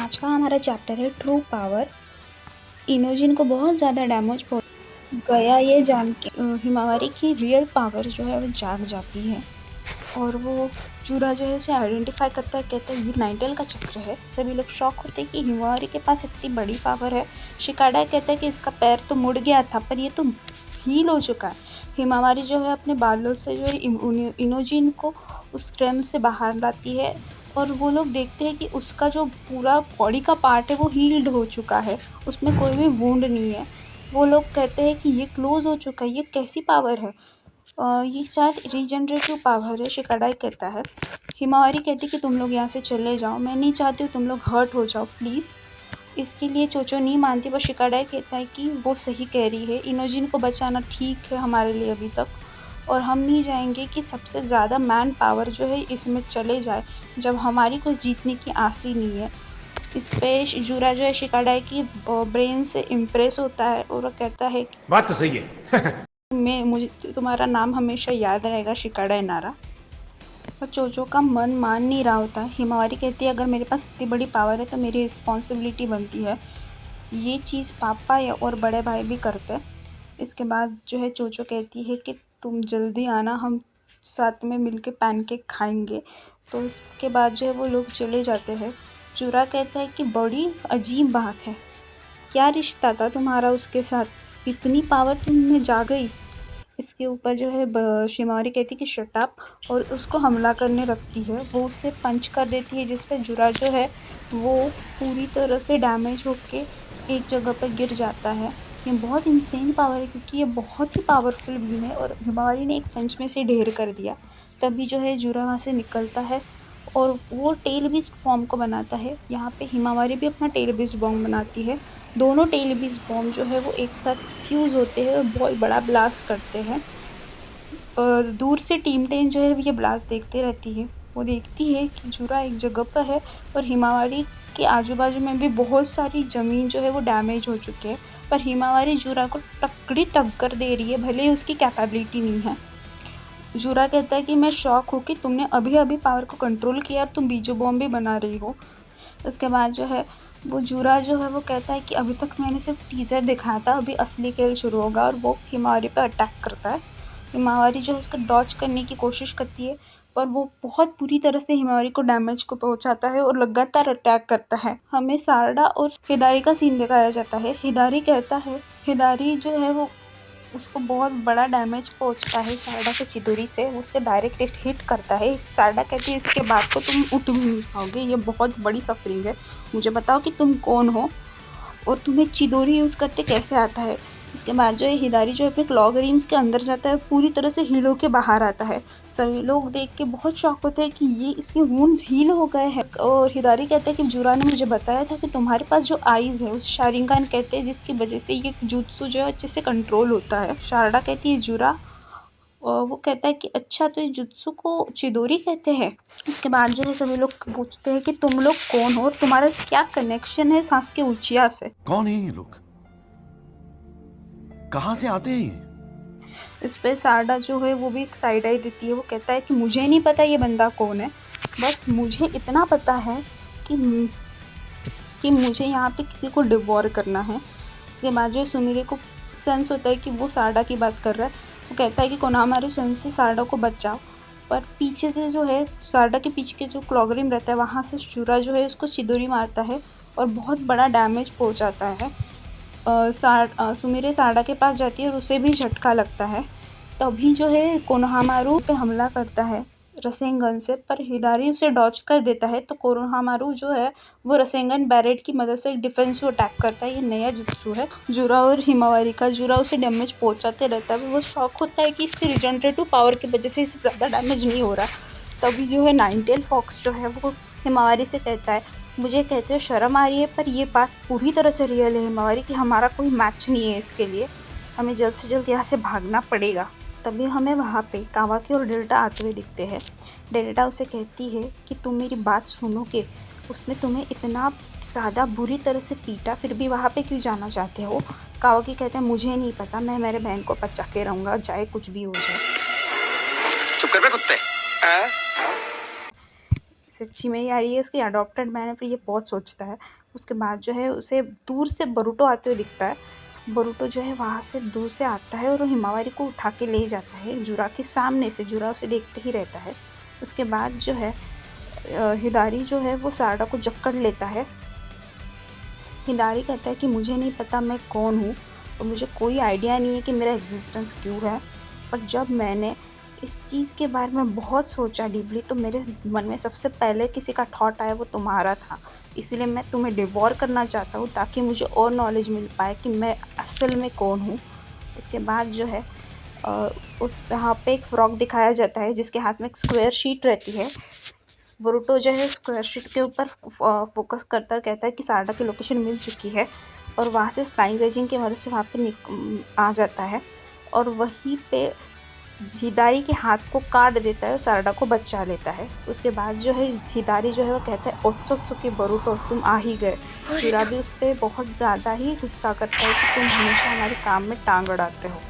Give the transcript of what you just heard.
आज का हमारा चैप्टर है ट्रू पावर। इनोजिन को बहुत ज़्यादा डैमेज हो गया ये जान के हिमावरी की रियल पावर जो है वो जाग जाती है और वो जूरा जो है उसे आइडेंटिफाई करता है। कहता है ये नाइटेल का चक्र है। सभी लोग शॉक होते हैं कि हिमावरी के पास इतनी बड़ी पावर है। शिकाडा कहता है कि इसका पैर तो मुड़ गया था पर ये तो हील हो चुका है। हिमावरी जो है अपने बालों से जो है इनोजिन को उस क्रम से बाहर लाती है और वो लोग देखते हैं कि उसका जो पूरा बॉडी का पार्ट है वो हील्ड हो चुका है, उसमें कोई भी वुंड नहीं है। वो लोग कहते हैं कि ये क्लोज हो चुका है, ये कैसी पावर है? ये शायद रीजनरेटिव पावर है, शिकाडाई कहता है। हिमावरी कहती कि तुम लोग यहाँ से चले जाओ, मैं नहीं चाहती हूँ तुम लोग हर्ट हो जाओ प्लीज़। इसके लिए चोचो नहीं मानती, पर शिकाडाई कहता है कि वो सही कह रही है, इनोजिन को बचाना ठीक है हमारे लिए अभी तक, और हम नहीं चाहेंगे कि सबसे ज़्यादा मैन पावर जो है इसमें चले जाए जब हमारी कुछ जीतने की आस ही नहीं है। इस पे जूरा जो है शिकाडाई की ब्रेन से इम्प्रेस होता है और वो कहता है कि बात तो सही है। मुझे तुम्हारा नाम हमेशा याद रहेगा, शिकाडाई नारा। पर चोचो का मन मान नहीं रहा होता है। हिमावरी कहती है अगर मेरे पास इतनी बड़ी पावर है तो मेरी रिस्पॉन्सिबिलिटी बनती है। ये चीज़ पापा या और बड़े भाई भी करते हैं। इसके बाद जो है चोचो कहती है कि तुम जल्दी आना, हम साथ में मिलके पैनकेक खाएंगे। तो इसके बाद जो है वो लोग चले जाते हैं। चूरा कहता है कि बड़ी अजीब बात है, क्या रिश्ता था तुम्हारा उसके साथ, इतनी पावर तुम में जा गई। इसके ऊपर जो है शिमारी कहती कि शट अप, और उसको हमला करने रखती है। वो उससे पंच कर देती है जिस पे जुरा जो है वो पूरी तरह से डैमेज होके एक जगह पर गिर जाता है। ये बहुत इंसेन पावर है क्योंकि ये बहुत ही पावरफुल भी है और हिमावरी ने एक पंच में से ढेर कर दिया। तभी जो है जुरा वहाँ से निकलता है और वो टेल बीस्ट फॉर्म को बनाता है। यहाँ पे हिमावरी भी अपना टेल बीस्ट बॉम्ब बनाती है। दोनों टेल बीस्ट बॉम्ब जो है वो एक साथ फ्यूज़ होते हैं और बहुत बड़ा ब्लास्ट करते हैं। और दूर से टीम 10 जो है ये ब्लास्ट देखते रहती है। वो देखती है कि जुरा एक जगह पर है और हिमावरी के आजू बाजू में भी बहुत सारी ज़मीन जो है वो डैमेज हो चुकी है, पर हिमावरी जुरा को तकड़ी टक्कर दे रही है, भले ही उसकी कैपेबिलिटी नहीं है। जुरा कहता है कि मैं शॉक हूँ कि तुमने अभी अभी पावर को कंट्रोल किया और तुम बीजो बॉम्ब भी बना रही हो। उसके बाद जो है वो जुरा जो है वो कहता है कि अभी तक मैंने सिर्फ टीज़र दिखाया था, अभी असली खेल शुरू होगा, और वो हिमावरी पर अटैक करता है। हिमावरी जो है उसको डॉज करने की कोशिश करती है पर वो बहुत बुरी तरह से हिमावरी को डैमेज को पहुंचाता है और लगातार अटैक करता है। हमें सारडा और हिदारी का सीन दिखाया जाता है। हिदारी कहता है, हिदारी जो है वो उसको बहुत बड़ा डैमेज पहुंचता है सारडा के चिदोरी से, उसके डायरेक्ट हिट करता है। सारडा कहती है इसके बाद तो तुम उठ भी नहीं पाओगे, ये बहुत बड़ी सफरिंग है, मुझे बताओ कि तुम कौन हो और तुम्हें चिदोरी यूज़ करते कैसे आता है। इसके बाद जो है हिदारी जो है अपने क्लॉग रिम्स के अंदर जाता है, पूरी तरह से हील होके बाहर आता है। सभी लोग देख के बहुत शॉक होते हैं कि ये इसके वुंड्स हील हो गए हैं। और हिदारी कहते हैं कि जुरा ने मुझे बताया था कि तुम्हारे पास जो आईज है उस शारिंगान कहते हैं जिसकी वजह से ये जुत्सु जो है अच्छे से कंट्रोल होता है। शारदा कहती है जुरा, और वो कहता है कि अच्छा तो इस जुत्सु को चिदोरी कहते हैं। इसके बाद जो है सभी लोग पूछते हैं कि तुम लोग कौन हो और तुम्हारा क्या कनेक्शन है सासके उचिया से। कौन है ये लोग, कहाँ से आते हैं ये? इस पे सारडा जो है वो भी एक साइड आई देती है। वो कहता है कि मुझे नहीं पता ये बंदा कौन है, बस मुझे इतना पता है कि मुझे यहाँ पे किसी को डिवोर करना है। इसके बाद जो सुमिरे को सेंस होता है कि वो सारडा की बात कर रहा है। वो कहता है कि कोनामारू सन से सारडा को बचाओ, पर पीछे से जो है सारडा के पीछे के जो क्लॉगरिम रहता है वहाँ से शूरा जो है उसको चिदोरी मारता है और बहुत बड़ा डैमेज पहुँचाता है। सुमिरे सारडा के पास जाती है और उसे भी झटका लगता है। तभी जो है कोनोहामारू पे हमला करता है रसेंगन से, पर हिदारी उसे डॉज कर देता है। तो कोनोहामारू जो है वो रसेंगन बैरेट की मदद से डिफेंसिव अटैक करता है। ये नया जुत्सु है जुरा और हिमावरी का। जुरा उसे डैमेज पहुंचाते रहता है। वो शॉक होता है कि इसकी रिजनरेटिव पावर की वजह से इसे ज़्यादा डैमेज नहीं हो रहा। तभी जो है नाइनटेल फॉक्स जो है वो हिमावरी से कहता है, मुझे कहते हो शर्म आ रही है पर ये बात पूरी तरह से रियल है हिमावरी कि हमारा कोई मैच नहीं है इसके लिए, हमें जल्द से जल्द यहाँ से भागना पड़ेगा। तभी हमें वहाँ पे कावाकी और डेल्टा आते हुए दिखते हैं। डेल्टा उसे कहती है कि तुम मेरी बात सुनोगे, उसने तुम्हें इतना ज़्यादा बुरी तरह से पीटा फिर भी वहाँ पे क्यों जाना चाहते हो। कावाकी कहते हैं मुझे नहीं पता, मैं मेरे बहन को बचा के रहूँगा चाहे कुछ भी हो जाए। चुप कर बे कुत्ते। सच्ची में ही आ रही है उसकी अडॉप्टेड मैन है, फिर ये बहुत सोचता है। उसके बाद जो है उसे दूर से बोरुटो आते हुए दिखता है। बोरुटो जो है वहाँ से दूर से आता है और वो हिमावारी को उठा के ले जाता है जुरा के सामने से। जुरा उसे देखते ही रहता है। उसके बाद जो है हिदारी जो है वो सारडा को जकड़ लेता है। हिदारी कहता है कि मुझे नहीं पता मैं कौन हूँ और मुझे कोई आइडिया नहीं है कि मेरा एग्जिस्टेंस क्यों है, पर जब मैंने इस चीज़ के बारे में बहुत सोचा डीपली तो मेरे मन में सबसे पहले किसी का थॉट आया वो तुम्हारा था। इसीलिए मैं तुम्हें डिवोर करना चाहता हूँ ताकि मुझे और नॉलेज मिल पाए कि मैं असल में कौन हूँ। उसके बाद जो है उस वहाँ पे एक फ्रॉग दिखाया जाता है जिसके हाथ में एक स्क्वायर शीट रहती है। बोरुटो जो है स्क्वायर शीट के ऊपर फोकस करता कहता है कि सारडा की लोकेशन मिल चुकी है और वहाँ से फ्लाइंग रेजिंग की मदद से वहाँ पे आ जाता है और वहीं पे हिदारी के हाथ को काट देता है और सारडा को बचा लेता है। उसके बाद जो है हिदारी जो है वो कहता है ओत्सुत्सुकी बोरुटो तुम आ ही गए। जुरा भी उस पर बहुत ज़्यादा ही गुस्सा करता है कि तुम हमेशा हमारे काम में टांग अड़ाते हो।